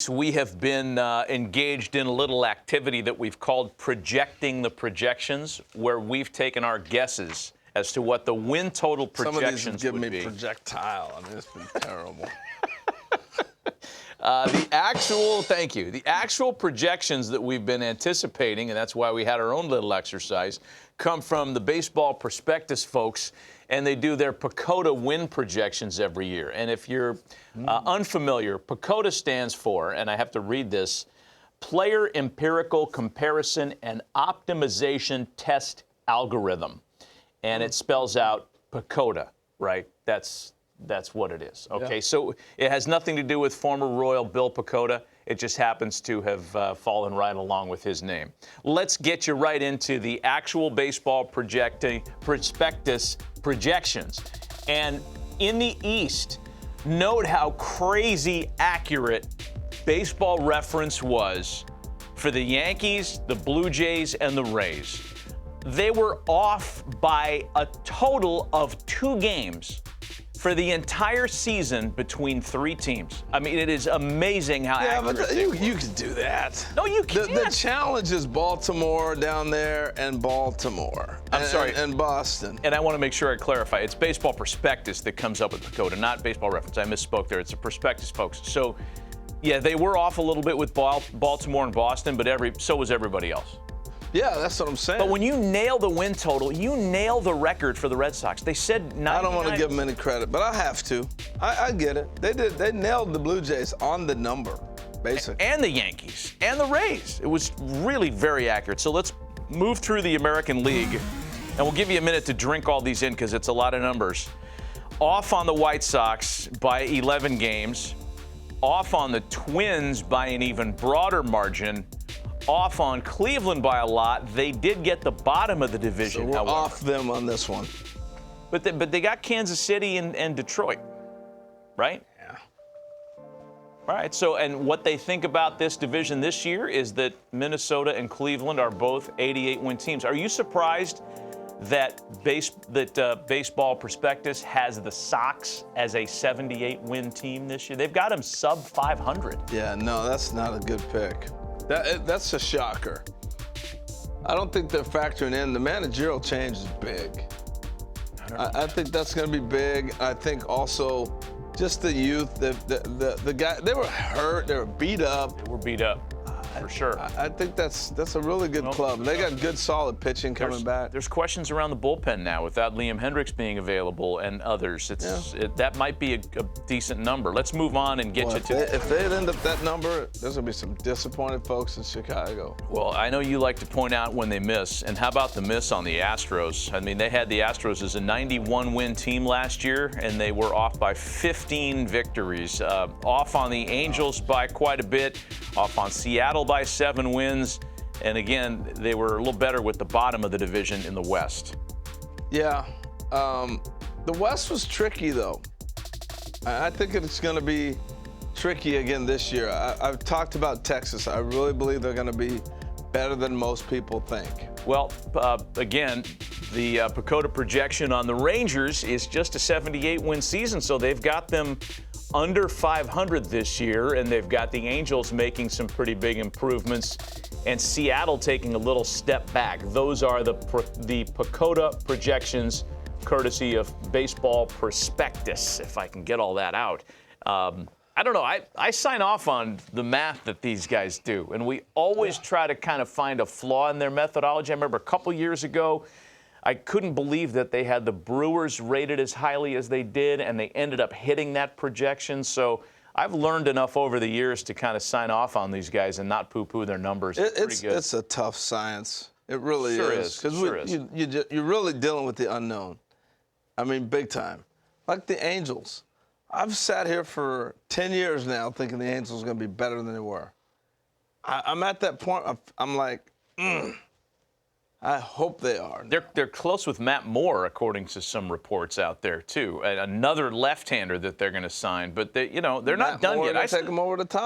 We have been engaged in a little activity that we've called projecting the projections, where we've taken our guesses as to what the win total projections would be. Some of these have given me projectile. I mean, it's been terrible. The actual projections that we've been anticipating, and that's why we had our own little exercise, come from the Baseball Prospectus folks, and they do their PECOTA win projections every year. And if you're unfamiliar, PECOTA stands for, and I have to read this, Player Empirical Comparison and Optimization Test Algorithm. And it spells out PECOTA, right? That's what it is. Okay, yeah. So it has nothing to do with former Royal Bill PECOTA. It just happens to have fallen right along with his name. Let's get you right into the actual baseball prospectus projections. And in the East, note how crazy accurate Baseball Reference was for the Yankees, the Blue Jays, and the Rays. They were off by a total of 2 games for the entire season between 3 teams. I mean, it is amazing how accurate but you can do that. No, you can't. The challenge is Baltimore down there and Baltimore. And Boston. And I want to make sure I clarify. It's Baseball Prospectus that comes up with PECOTA, not Baseball Reference. I misspoke there. It's a prospectus, folks. So, yeah, they were off a little bit with Baltimore and Boston, but so was everybody else. Yeah, that's what I'm saying. But when you nail the win total, you nail the record for the Red Sox. They said 99. I don't want to give them any credit, but I have to. I get it. They nailed the Blue Jays on the number, basically. And the Yankees and the Rays. It was really very accurate. So let's move through the American League, and we'll give you a minute to drink all these in because it's a lot of numbers. Off on the White Sox by 11 games. Off on the Twins by an even broader margin. Off on Cleveland by a lot. They did get the bottom of the division. So we're off them on this one. But they got Kansas City and Detroit, right? Yeah. All right. So, and what they think about this division this year is that Minnesota and Cleveland are both 88-win teams. Are you surprised that Baseball Prospectus has the Sox as a 78-win team this year? They've got them sub 500. Yeah, no, that's not a good pick. That's a shocker. I don't think they're factoring in. The managerial change is big. I think that's going to be big. I think also just the youth, the guy, they were hurt, they were beat up. They were beat up. For sure. I think that's a really good club. They got good, solid pitching coming back. There's questions around the bullpen now without Liam Hendricks being available and others. That might be a decent number. Let's move on and get If they end up that number, there's going to be some disappointed folks in Chicago. Well, I know you like to point out when they miss. And how about the miss on the Astros? I mean, they had the Astros as a 91-win team last year, and they were off by 15 victories. Off on the Angels by quite a bit. Off on Seattle by 7 wins. And again, they were a little better with the bottom of the division in the West. Yeah. The West was tricky, though. I think it's going to be tricky again this year. I've talked about Texas. I really believe they're going to be better than most people think. Well, again, the PECOTA projection on the Rangers is just a 78-win season, so they've got them under 500 this year, and they've got the Angels making some pretty big improvements, and Seattle taking a little step back. Those are the PECOTA projections, courtesy of Baseball Prospectus, if I can get all that out. I don't know. I sign off on the math that these guys do, and we always try to kind of find a flaw in their methodology. I remember a couple years ago, I couldn't believe that they had the Brewers rated as highly as they did, and they ended up hitting that projection. So I've learned enough over the years to kind of sign off on these guys and not poo-poo their numbers. It's a tough science. It really is. Because you're really dealing with the unknown. I mean, big time. Like the Angels. I've sat here for 10 years now thinking the Angels are going to be better than they were. I'm at that point. I'm like, I hope they are. They're close with Matt Moore, according to some reports out there too. Another left-hander that they're going to sign, but they're not done yet. I take them over the top.